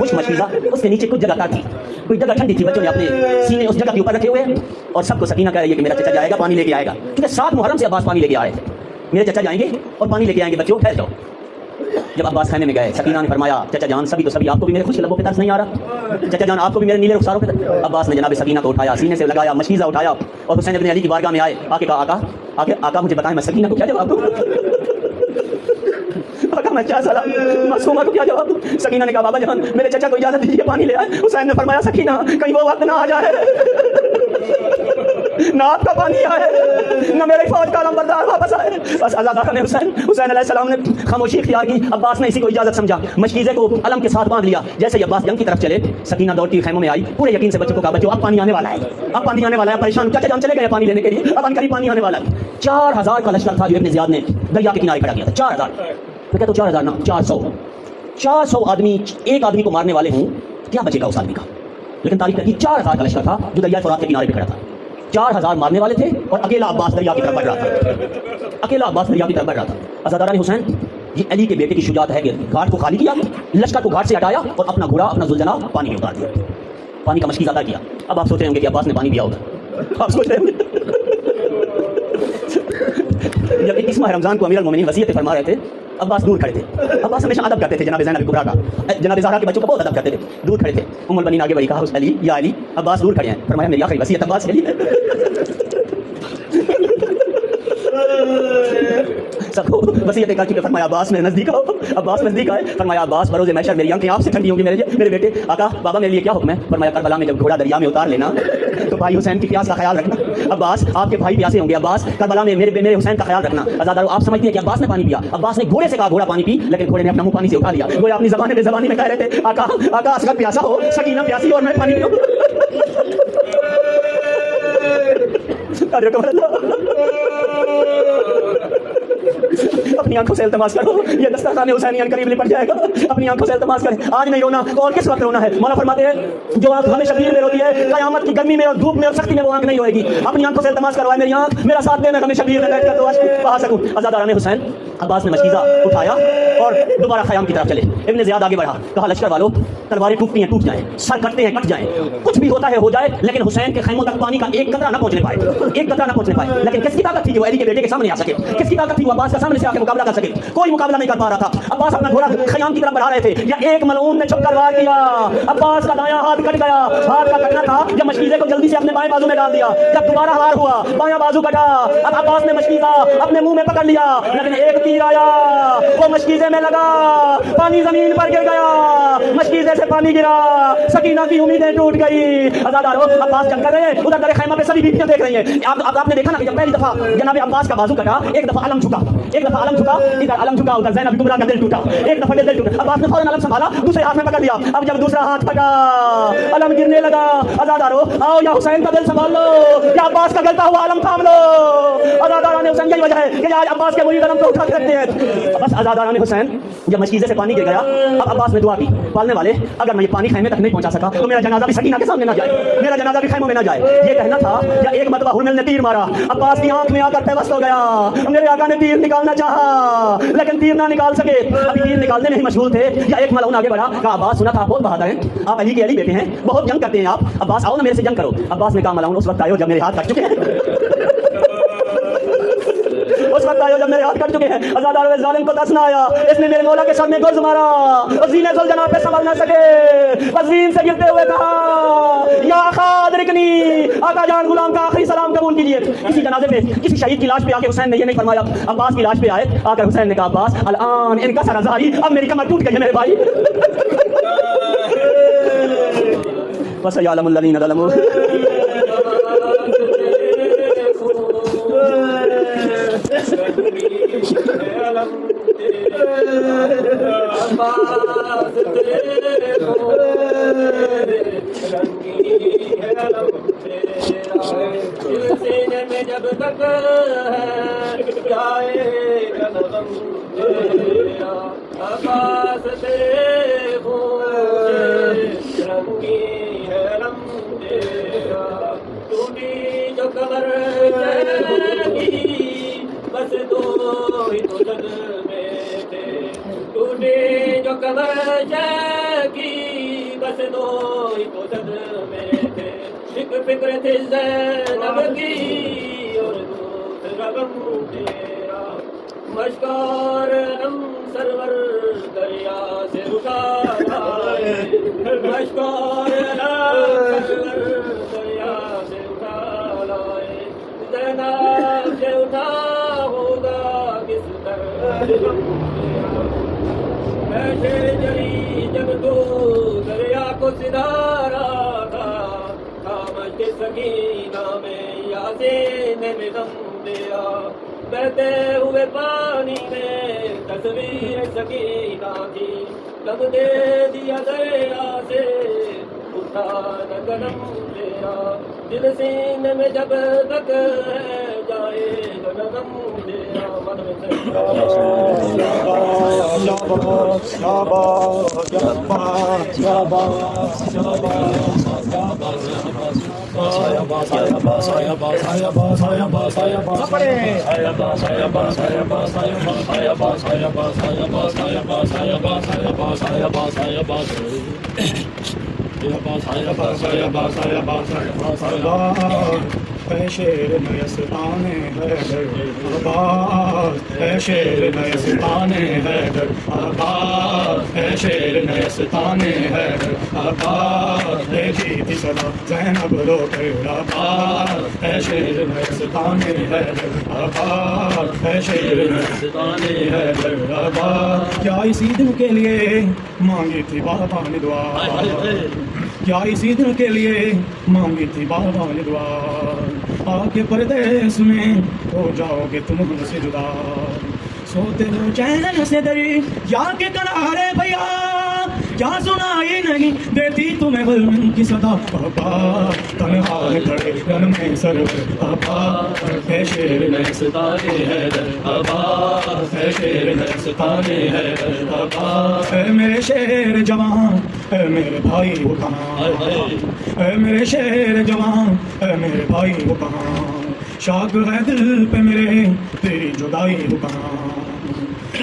خشک مشکیزہ، اس کے نیچے کچھ جگہ تھی، کوئی جگہ ٹھنڈی تھی، بچوں نے اپنے سینے اس جگہ کے اوپر رکھے ہوئے ہیں اور سب کو سکینہ کہہ رہی ہے کہ میرا چچا جائے گا پانی لے کے آئے گا، کیونکہ 7 محرم سے عباس پانی لے کے آئے تھے، میرے چچا جائیں گے اور پانی لے کے آئیں گے، بچوں ٹھہر جاؤ۔ جب عباس خیمے میں گئے، سکینہ نے فرمایا چچا جان سبھی تو سبھی، آپ کو بھی میرے خوش لبوں پہ ترس نہیں آ رہا؟ چچا جان آپ کو بھی میرے نیلے رخساروں پہ؟ عباس نے جناب سکینہ کو اٹھایا، سینے سے لگایا، مشکیزہ اٹھایا اور حسین ابن علی کی بارگاہ میں آئے، آکے کہا آقا مجھے بتائیں میں سکینہ کو کیا جواب دوں؟ آقا میں کیا سلام معصومہ کو کیا جواب دوں؟ سکینہ نے کہا بابا جان میرے چچا کو اجازت دیجیے پانی لے آئے۔ حسین نے فرمایا سکینہ کہیں وہ وقت نہ آ جائے نہ آپ کا پانی آئے نہ میری فوج کا لمبردار واپس آئے۔ بس آزادار نے حسین علیہ السلام نے خاموشی اختیار کی، عباس نے اسی کو اجازت سمجھا، مشکیزے کو علم کے ساتھ باندھ لیا۔ جیسے ہی عباس جنگ کی طرف چلے، سکینہ دوڑتی خیموں میں آئی، پورے یقین سے بچوں کو کہا بچوں اب پانی آنے والا ہے، اب پانی آنے والا ہے، پریشان چچا جان چلے گئے پانی لینے کے لیے، اب ان قریب پانی آنے والا ہے۔ 4000 کا لشکر تھا جو ابن زیاد نے دریا کے کنارے کھڑا کیا تھا، 4000 میں کہتا ہوں 4000 نہ 400 آدمی ایک آدمی کو مارنے والے ہوں کیا بچے گا اس آدمی کا؟ لیکن تاریخ کی 4000 کا لشکر تھا جو دریا فرات کے کنارے پہ کھڑا تھا، 4000 مارنے والے تھے اور اکیلا عباس دریا کی طرف بڑھ رہا تھا، اکیلا عباس دریا کی طرف بڑھ رہا تھا۔ عزاداران حسین یہ علی کے بیٹے کی شجاعت ہے کہ گھاٹ کو خالی کیا، لشکر کو گھاٹ سے ہٹایا اور اپنا گھوڑا اپنا ذوالجناح پانی میں اتار دیا، پانی کا مشکیزہ ادا کیا۔ اب آپ سوچ رہے ہوں گے کہ عباس نے پانی پیا ہوگا، آپ سوچ رہے ہوں گے جب 21 ماہ رمضان کو امیر المومنین وصیت فرما رہے تھے، عباس دور کھڑے تھے۔ عباس ہمیشہ ادب کرتے تھے جناب زینب کبریٰ کا، جناب زہرا کے بچوں کا بہت ادب کرتے تھے، دور کھڑے تھے۔ ام البنین آگے بڑھی، کہا علی یا علی عباس دور کھڑے ہیں، فرمایا میری آخری وصیت عباس کے لیے سب کو وصیت کر کے فرمایا عباس میں نزدیک آؤ، عباس نزدیک آئے، فرمایا عباس بروز محشر میری آنکھیں آپ سے ٹھنڈی ہوں گی میرے بیٹے۔ آقا بابا میرے لیے کیا حکم ہے؟ فرمایا کربلا میں جب گھوڑا دریا میں اتار لینا تو بھائی حسین کی پیاس کا خیال رکھنا، عباس آپ کے بھائی پیاسے ہوں گے، عباس کربلا میں میرے حسین کا خیال رکھنا۔ عزادارو آپ سمجھتے ہیں کہ عباس نے پانی پیا؟ عباس نے گھوڑے سے کہا گھوڑا پانی پی، لیکن گھوڑے نے اپنا منہ پانی سے اٹھا لیا، وہ اپنی زبان میں زبانی میں کہہ رہے تھے آقا اصغر پیاسا ہو، سکینہ پیاسی اور میں پانی پیوں۔ اپنی آنکھوں سے التماس کرو، یہ دسترخوان حسینی قریب لپٹ جائے گا، اپنی آنکھوں سے التماس کریں، آج نہیں رونا تو اور کس وقت رونا ہے؟ مولا فرماتے ہیں جو آنکھ ہمیں شبیر میں روتی ہے قیامت کی گرمی میں اور دھوپ میں اور سختی میں وہ آنکھ نہیں ہوئے گی۔ اپنی آنکھوں سے التماس کرو، میری آنکھ میرا ساتھ دے، میں ہمیں شبیر میں بیٹھ کر تو بہا سکوں۔ عزاداران حسین عباس نے مشکیزہ اٹھایا اور دوبارہ خیام کی طرف چلے۔ ابن زیاد آگے بڑھا، کہا لشکر والو تلواریں ٹوٹتی ہیں ٹوٹ جائیں، سر کٹتے ہیں کٹ جائیں، کچھ بھی ہوتا ہے ہو جائے، لیکن حسین کے خیموں تک پانی کا ایک قطرہ نہ پہنچنے پائے، ایک قطرہ نہ پہنچنے پائے۔ لیکن کس کی طاقت تھی کہ وہ علی کے بیٹے کے سامنے آ سکے؟ کس کی طاقت تھی وہ عباس کے سامنے سے آ کے مقابلہ کر سکے؟ کوئی مقابلہ نہیں کر پا رہا تھا۔ عباس اپنا گھوڑا خیام کی طرف بڑھا رہے تھے، یا ایک ملعون نے چھپ کر وار کیا، عباس کا دایاں ہاتھ کٹ گیا۔ ہاتھ کا کٹنا تھا جب مشکیزے کو جلدی سے اپنے بائیں بازو میں ڈال دیا، جب دوبارہ وار ہوا بایاں بازو کٹا، اب عباس نے مشکیزہ اپنے منہ میں پکڑ لیا، لیکن ایک تیر آیا وہ مشکیزے میں لگا، پانی زمین پر گر گیا، مشکیزے سے پانی گرا، سکینہ کی امیدیں ٹوٹ گئی۔ عزادارو عباس جنگ کر رہے ہیں، ادھر در خیمہ پہ سبھی بیٹیاں دیکھ رہی ہیں۔ آپ نے دیکھا نا کہ جب پہلی دفعہ جناب عباس کا بازو کٹا، ایک دفعہ علم جھکا، ایک دفعہ علم جھکا، ادھر علم جھکا، ادھر زینب کبریٰ کا دل ٹوٹا، ایک دفعہ دل ٹوٹا۔ عباس نے فوراً علم سنبھالا، دوسرے ہاتھ میں پکڑ لیا، اب جب دوسرا ہاتھ پھٹا علم گرنے لگا۔ عزادارو آؤ یا حسین کا دل سنبھال لو یا عباس کا گلتا ہوا علم تھام لو۔ عزاداران حسین یہی وجہ ہے کہ آج عباس کے مرید علم کو اٹھا کے رکھتے ہیں۔ بس عزاداران حسین جب مشکیزے سے پانی گر گیا، اب عباس نے دعا کی، پالنے والے اگر میں یہ پانی خیمے تک نہیں پہنچا سکا تو میرا جنازہ بھی سکینہ کے سامنے نہ جائے، میرا جنازہ بھی خیموں میں نہ جائے۔ یہ کہنا تھا یا ایک مرتبہ ہرمل نے تیر مارا، عباس کی آنکھ میں آ کر پیوست ہو گیا، میرے آقا نے تیر نکالنا چاہا لیکن تیر نہ نکال سکے، ابھی تیر نکالنے میں ہی مشغول تھے۔ یا ایک ملعون آگے بڑھا، کہا عباس سنا تھا آپ بہت بہادر ہیں، آپ علی کے علی بیٹے ہیں، بہت جنگ کرتے ہیں آپ، عباس آؤ نا میرے سے جنگ کرو۔ عباس نے کہا ملعون اس وقت آئے ہو جب میرے ہاتھ کٹ چکے ہیں، اس وقت آئے ہو جب میرے ہاتھ کٹ چکے ہیں۔ عزادارو اس ظالم کو دس نہ آیا، اس نے میرے مولا کے سر میں گرز مارا، وزین ذوالجناح پہ سنبھل نہ سکے، وزین سے گرتے ہوئے کہا یا اخا ادرکنی، آقا جان غلام کا آخری سلام قبول کیجیے۔ کسی جنازے پہ کسی شہید کی لاش پہ آ کے حسین نے یہ نہیں فرمایا، عباس کی لاش پہ آئے آ کر حسین نے کہا عباس الان ان کا سر ظاہری، اب میری کمر ٹوٹ گئی ہے میرے بھائی۔ وسيعلم الذين ظلموا جب تک جائے عباس تیرے رنگی ہے رم تیرا، ٹوٹی جو قبر چینی بس دو ہی تو جگ میں تھے، ٹوٹی جو قبر تھے ایک فکر تھی زینب کی اور دوسرا غم تیرا مشکار علم سرور دریا سے اٹھا لائے مشکار علم سرور دریا سے اٹھا لائے زینب سے اٹھا ہوگا کس طرح غم تیرا ایسے جری جب تو دریا کو سدھارا تھا مجھ سکینہ میں یاسین میں دم دیا بہتے ہوئے پانی میں تصویر سکینہ تھی دم دے دیا دریا سے اٹھا نہ قدم تیرا دل سینے میں جب تک ہے جائے نہ دم تیرا من شیر نیستان حیدر آباد اے شیر نیستان حیدر آباد اے شیر نیستان حیدر آباد اے جیتی صدا زینب رو کر آباد اے شیر نیستان حیدر آباد اے شیر نیستان حیدر آباد کیا اسی دن کے لیے مانگی تھی بابا نے دعا کیا اسی دن کے لیے مانگی تھی بابا نے دعا آ کے پردیس میں ہو جاؤ گے تم ہم سے جدا سوتے ہو چین سے دری یا کے کنارے بھیا کیا سنائی نہیں دیتی تمہیں غلم کی صدا پاپا تنہا کھڑے رن میں سر پاپا اے شیر نیستان حیدر آباد اے شیر نیستان حیدر آباد اے میرے شیر جوان اے میرے بھائی وہ کہاں اے میرے شیر جوان اے میرے بھائی وہ کہاں شاک ہے دل پہ میرے تیری جدائی وہ کہاں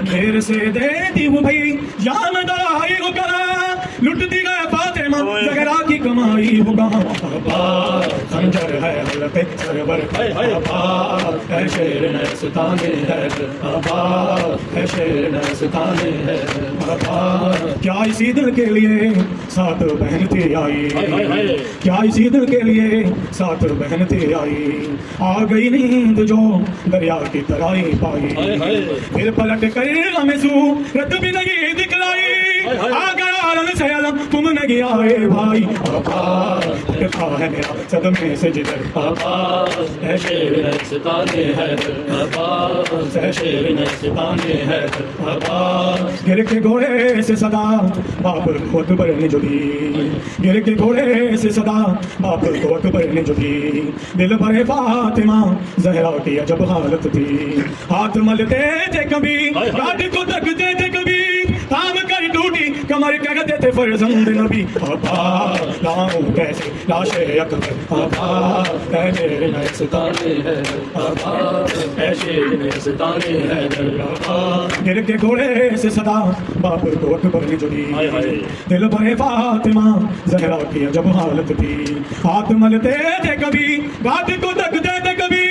پھر سے دے دی وہ بھائی یا میں دلائی وہ کرا لٹ دی گئے فاطمہ زہرا کی کمائی وہ کہاں آباد خنجر ہے حلق سرور آباد اے شیر نیستان حیدر آباد اے شیر نیستان حیدر آباد کیا اسی دل کے لیے سات بہن تھی آئی کیا اسی دل کے لیے سات بہن تھی آئی آ گئی نیند جو دریا کی ترائی پائی پھر پلٹ کر ہمیں صورت بھی نہیں دکھلائی آ گیا عالم سے علم تم نہیں آئے بھائی آباد دکھا ہے میرا صدمے سے جدر آباد اے شیر نیستان حیدر آباد اے شیر نیستان حیدر آباد گر کے گھوڑے سے صدا باپ کو اکبر نے جو دی گر کے گھوڑے سے صدا باپ کو اکبر نے جو دی دل بھرے فاطمہ زہرا کی عجب حالت تھی ہاتھ ملتے تھے کبھی گاڑی کو تکتے تھے کبھی تام کر ٹوٹی کمر کہتے تھے فرزند نبی آباد لاؤں کیسے لاش اکبر آباد اے شیر نیستان حیدر آباد اے شیر نیستان حیدر آباد گر کے گھوڑے سے صدا باپ کو اکبر نے جو دی دل بھرے فاطمہ زہرا کی عجب حالت تھی ہاتھ ملتے تھے کبھی گاڑی کو تکتے تھے کبھی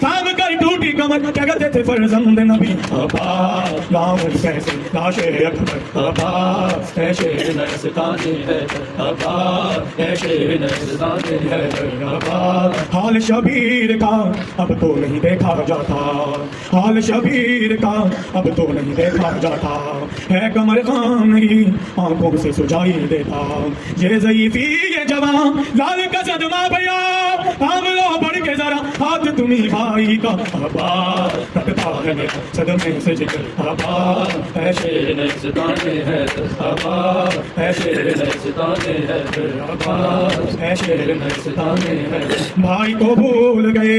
تام کر ٹوٹی کمر کہتے تھے فرزند نبی آباد لاؤں کیسے لاش اکبر آباد اے شیر نیستان حیدر آباد اے شیر نیستان حیدر آباد حال شبیر کا اب تو نہیں دیکھا جاتا حال شبیر کا اب تو نہیں دیکھا جاتا ہے کمر خام نہیں آنکھوں سے سجائی دیتا یہ ضعیفی یہ جوان لال کا صدمہ بھیا ہم لو بڑھ کے ذرا ہاتھ تمہیں بھائی کا آباد رکھتا ہے میرا صدمے سے جگر آباد اے شیر نیستان حیدر آباد اے شیر نیستان حیدر آباد اے شیر نیستان حیدر بھائی کو بھول گئے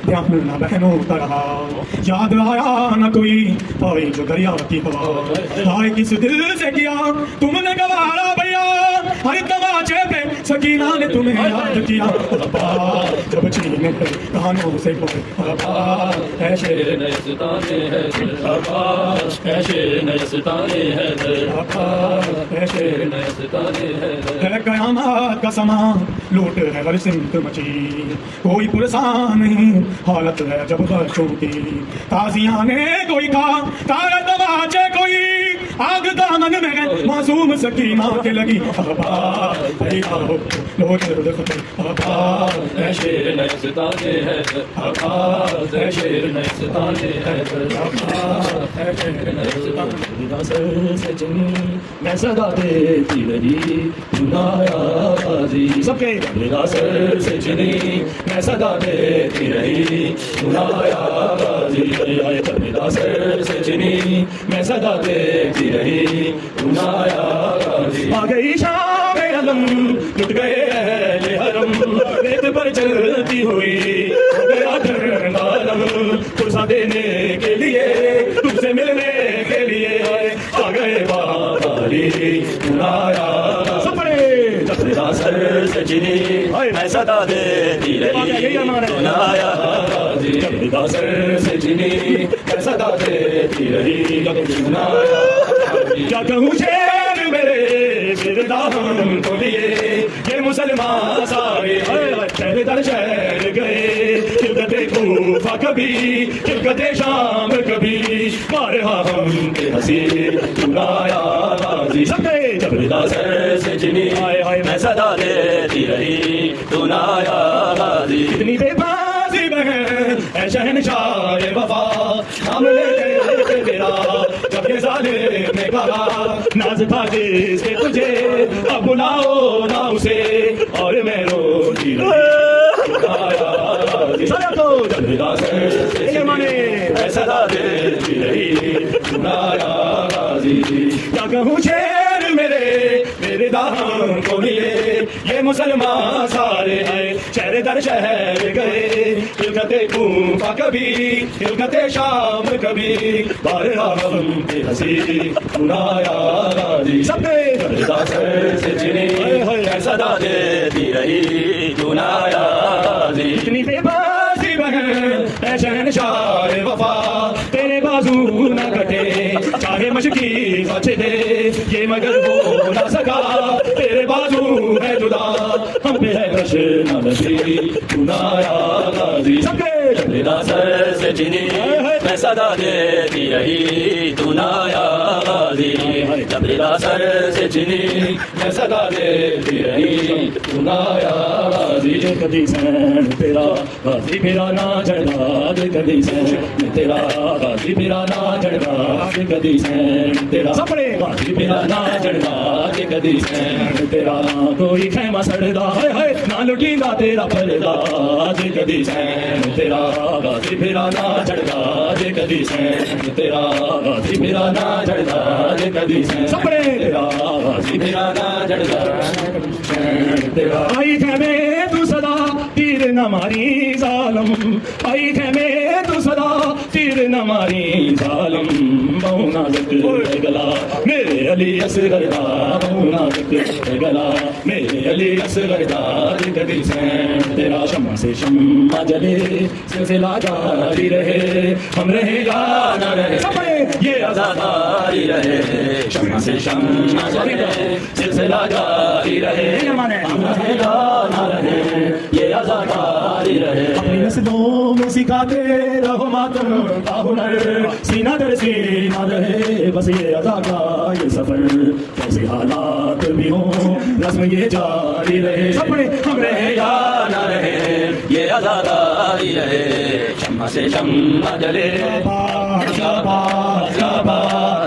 دھیان نہ بہنوں کا رہا یاد آیا نہ کوئی بھائی جو دریا کی ہوا بھائی کس دل سے کیا تم نے گوارا بھیا ہر تماچے پہ سکینہ نے تمہیں یاد کیا عباس جب چھین گئے کانوں سے بولے عباس اے شیر نیستان حیدر عباس اے شیر نیستان حیدر عباس اے شیر نیستان حیدر ہے قیامت کا سامان لوٹ ہے ہر سمت مچی کوئی پرسان نہیں حالت ہے جب بچوں کی تازیاں نے کوئی کہا تارت باچے کوئی آگ دامن میں گئے معصوم سکینہ کے لگی عباس اے آہو لوٹ دکھتے عباس اے شیر نیستان حیدر عباس اے شیر نیستان حیدر عباس اے شیر نیستان سے چنی میں صدا دیتی رہی چنایا غازی سب کے میرا سر سے چنی میں صدا دیتی رہی چنایا غازی میرا سر سے چنی میں صدا دیتی رہی چنایا غازی آ گئی شام علم لٹ گئے اہل حرم ریت پر چلتی ہوئی ہو گیا دھرم عالم پرسا دینے کے لیے تم سے ملنے کے لیے آ گئے باباری چنایا سپڑے میرا سر سے چنی میں صدا دیتی رہی چنایا غازی میرا سر سے چنی میں صدا دیتی رہی چنایا کیا کہوں شیر میرے دامن کو لیے یہ مسلمان سارے شہر در شہر گئے خلقت کوفہ کبھی خلقت شام کبھی بارہا ہم کے ہنسی چنایا غازی سب جب میرا سر سے چنی میں صدا دیتی رہی چنایا غازی اتنی بے بازی بہن اے شہنشاہ وفا نام لیتے تیرا جب یہ ظالم نے کہا ناز تھا جس کے تجھے اب بلاؤ نہ اسے اور میں روتی رہی چنایا غازی جب میرا سر سے چنی میں صدا دیتی رہی چنایا غازی کیا کہوں شیر میرے دامن کو لیے یہ مسلمان سارے ہیں شہر در شہر گئے خلقت کوفہ کبھی خلقت شام کبھی بارہا ہم کے ہنسی چنایا غازی سب میرا سر سے چنی میں صدا دیتی رہی چنایا غازی اتنی بے بازی بہن اے شہنشاہ وفا تیرے بازو نہ کٹے چاہے مشکی بچے دے یہ مگر وہ نہ سکا تیرے بازو ہے جدا ہم پہ ہے کش نہ بچی چنایا غازی سب میرا سر سے چنی میں صدا دیتی رہی چنایا غازی جب میرا سر سے چنی میں صدا دیتی رہی چنایا غازی کدی سین تیرا غازی پھرا نہ چڑھا کدی سین تیرا غازی پھرا نہ چڑھا کدی سین تیرا سپڑے غازی پھرا نہ چڑھا کدی سین تیرا کوئی خیمہ سڑدا ہے نہ لٹیندا تیرا پردہ کدی سین تیرا غازی پھرا نہ چڑھا کدی سین تیرا غازی پھرا نہ چڑھا کدی سین سپڑے تیرا غازی پھرا نہ چڑھا تیرا آئی خیمے تو صدا تیر نہ ماری ظالم آئی خیمے تو صدا تیر نہ ماری ظالم بہو نازک گلا میرے علی اصغر دا بہو نازک گلا میرے علی اصغر دا کدی سین تیرا شمع سے شمع جلے سلسلہ جاری رہے ہم رہے یا نہ رہے یہ آزاداری رہے شمع سے شمع جلے سلسلہ جاری رہے ہم رہے یا نہ رہے یہ آزاداری رہے اپنی نسلوں میں سکھاتے رہو ماتم کا ہنر سینہ در سینہ رہے بس یہ ادا کا یہ سفر کیسے حالات بھی ہوں رسم یہ جاری رہے ہم رہے یا نہ رہے یہ آزاداری رہے شمع سے شمع جلے شاباش شاباش شاباش